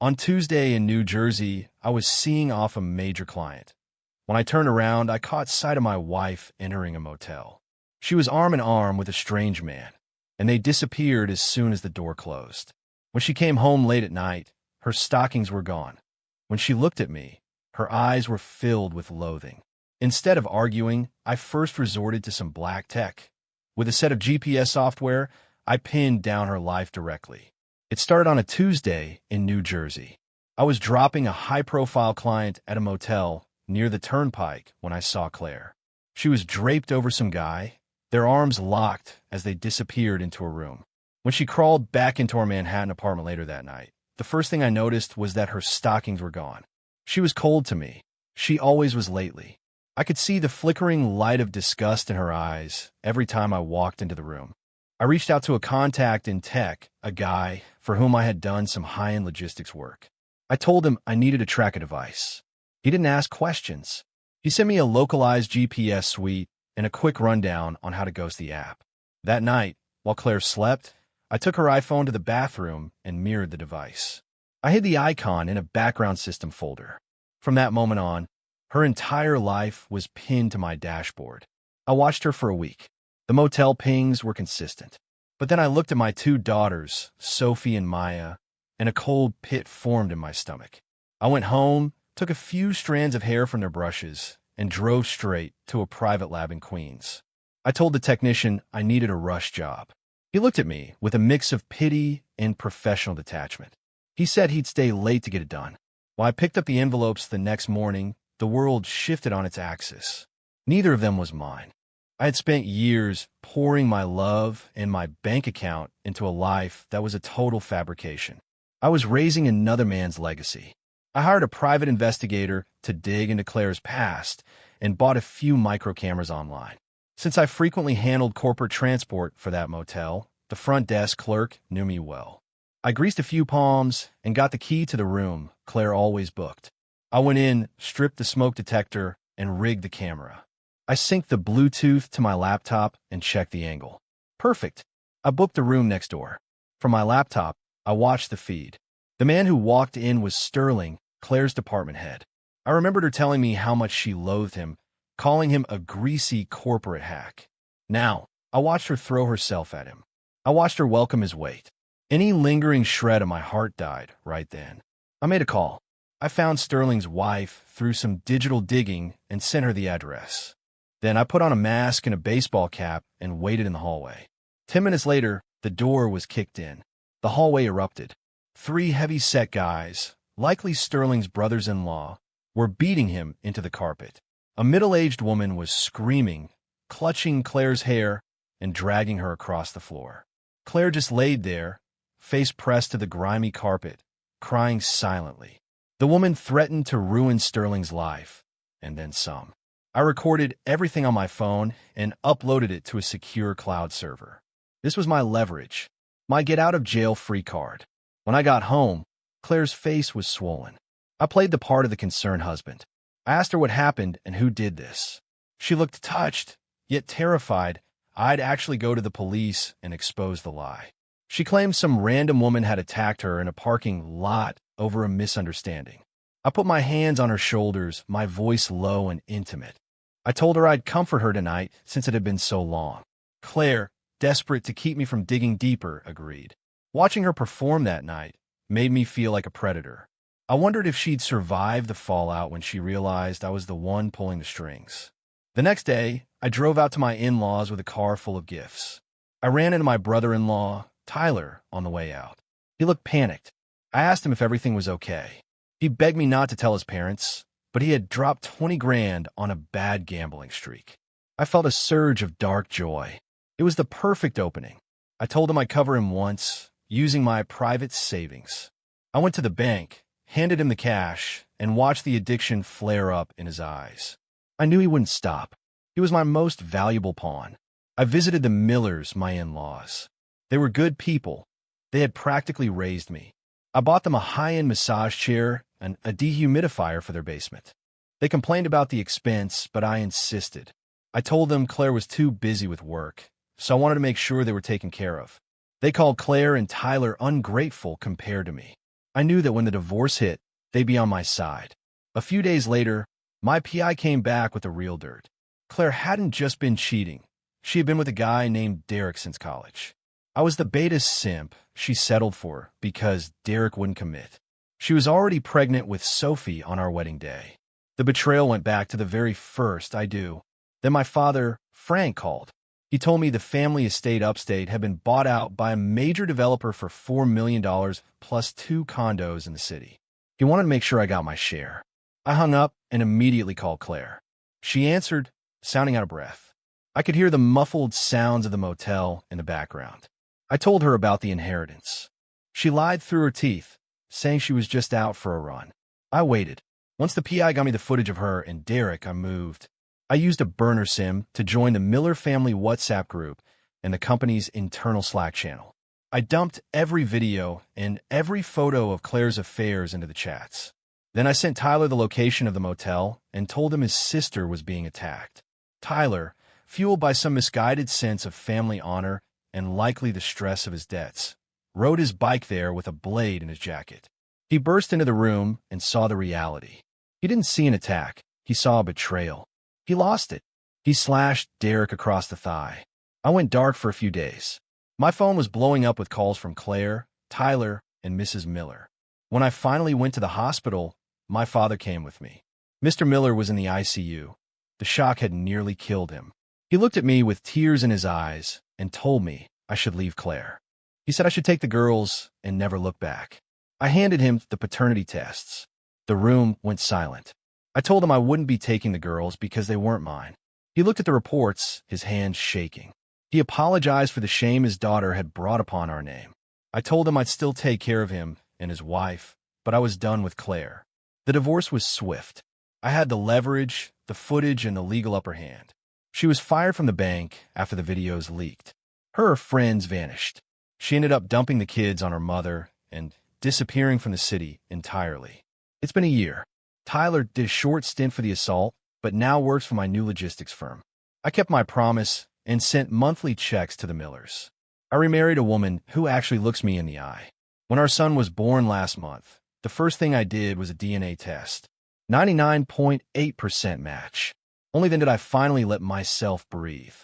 On Tuesday in New Jersey, I was seeing off a major client. When I turned around, I caught sight of my wife entering a motel. She was arm in arm with a strange man, and they disappeared as soon as the door closed. When she came home late at night, her stockings were gone. When she looked at me, her eyes were filled with loathing. Instead of arguing, I first resorted to some black tech. With a set of GPS software, I pinned down her life directly. It started on a Tuesday in New Jersey. I was dropping a high-profile client at a motel near the turnpike when I saw Claire. She was draped over some guy, their arms locked as they disappeared into a room. When she crawled back into our Manhattan apartment later that night, the first thing I noticed was that her stockings were gone. She was cold to me. She always was lately. I could see the flickering light of disgust in her eyes every time I walked into the room. I reached out to a contact in tech, a guy for whom I had done some high-end logistics work. I told him I needed to track a device. He didn't ask questions. He sent me a localized GPS suite and a quick rundown on how to ghost the app. That night, while Claire slept, I took her iPhone to the bathroom and mirrored the device. I hid the icon in a background system folder. From that moment on, her entire life was pinned to my dashboard. I watched her for a week. The motel pings were consistent. But then I looked at my two daughters, Sophie and Maya, and a cold pit formed in my stomach. I went home, took a few strands of hair from their brushes, and drove straight to a private lab in Queens. I told the technician I needed a rush job. He looked at me with a mix of pity and professional detachment. He said he'd stay late to get it done. While I picked up the envelopes the next morning, the world shifted on its axis. Neither of them was mine. I had spent years pouring my love and my bank account into a life that was a total fabrication. I was raising another man's legacy. I hired a private investigator to dig into Claire's past and bought a few micro cameras online. Since I frequently handled corporate transport for that motel, the front desk clerk knew me well. I greased a few palms and got the key to the room Claire always booked. I went in, stripped the smoke detector, and rigged the camera. I synced the Bluetooth to my laptop and checked the angle. Perfect. I booked the room next door. From my laptop, I watched the feed. The man who walked in was Sterling, Claire's department head. I remembered her telling me how much she loathed him, calling him a greasy corporate hack. Now, I watched her throw herself at him. I watched her welcome his weight. Any lingering shred of my heart died right then. I made a call. I found Sterling's wife through some digital digging and sent her the address. Then I put on a mask and a baseball cap and waited in the hallway. 10 minutes later, the door was kicked in. The hallway erupted. 3 heavy-set guys, likely Sterling's brothers-in-law, were beating him into the carpet. A middle-aged woman was screaming, clutching Claire's hair, and dragging her across the floor. Claire just laid there, face pressed to the grimy carpet, crying silently. The woman threatened to ruin Sterling's life, and then some. I recorded everything on my phone and uploaded it to a secure cloud server. This was my leverage, my get-out-of-jail-free card. When I got home, Claire's face was swollen. I played the part of the concerned husband. I asked her what happened and who did this. She looked touched, yet terrified I'd actually go to the police and expose the lie. She claimed some random woman had attacked her in a parking lot over a misunderstanding. I put my hands on her shoulders, my voice low and intimate. I told her I'd comfort her tonight since it had been so long. Claire, desperate to keep me from digging deeper, agreed. Watching her perform that night made me feel like a predator. I wondered if she'd survive the fallout when she realized I was the one pulling the strings. The next day, I drove out to my in-laws with a car full of gifts. I ran into my brother-in-law, Tyler, on the way out. He looked panicked. I asked him if everything was okay. He begged me not to tell his parents, but he had dropped 20 grand on a bad gambling streak. I felt a surge of dark joy. It was the perfect opening. I told him I'd cover him once, using my private savings. I went to the bank, handed him the cash, and watched the addiction flare up in his eyes. I knew he wouldn't stop. He was my most valuable pawn. I visited the Millers, my in-laws. They were good people. They had practically raised me. I bought them a high-end massage chair and a dehumidifier for their basement. They complained about the expense, but I insisted. I told them Claire was too busy with work, so I wanted to make sure they were taken care of. They called Claire and Tyler ungrateful compared to me. I knew that when the divorce hit, they'd be on my side. A few days later, my PI came back with the real dirt. Claire hadn't just been cheating. She had been with a guy named Derek since college. I was the beta simp she settled for because Derek wouldn't commit. She was already pregnant with Sophie on our wedding day. The betrayal went back to the very first I do. Then my father, Frank, called. He told me the family estate upstate had been bought out by a major developer for $4 million plus 2 condos in the city. He wanted to make sure I got my share. I hung up and immediately called Claire. She answered, sounding out of breath. I could hear the muffled sounds of the motel in the background. I told her about the inheritance. She lied through her teeth, saying she was just out for a run. I waited. Once the PI got me the footage of her and Derek, I moved. I used a burner sim to join the Miller family WhatsApp group and the company's internal Slack channel. I dumped every video and every photo of Claire's affairs into the chats. Then I sent Tyler the location of the motel and told him his sister was being attacked. Tyler, fueled by some misguided sense of family honor and likely the stress of his debts, rode his bike there with a blade in his jacket. He burst into the room and saw the reality. He didn't see an attack. He saw a betrayal. He lost it. He slashed Derek across the thigh. I went dark for a few days. My phone was blowing up with calls from Claire, Tyler, and Mrs. Miller. When I finally went to the hospital, my father came with me. Mr. Miller was in the ICU. The shock had nearly killed him. He looked at me with tears in his eyes and told me I should leave Claire. He said I should take the girls and never look back. I handed him the paternity tests. The room went silent. I told him I wouldn't be taking the girls because they weren't mine. He looked at the reports, his hands shaking. He apologized for the shame his daughter had brought upon our name. I told him I'd still take care of him and his wife, but I was done with Claire. The divorce was swift. I had the leverage, the footage, and the legal upper hand. She was fired from the bank after the videos leaked. Her friends vanished. She ended up dumping the kids on her mother and disappearing from the city entirely. It's been a year. Tyler did a short stint for the assault, but now works for my new logistics firm. I kept my promise and sent monthly checks to the Millers. I remarried a woman who actually looks me in the eye. When our son was born last month, the first thing I did was a DNA test. 99.8% match. Only then did I finally let myself breathe.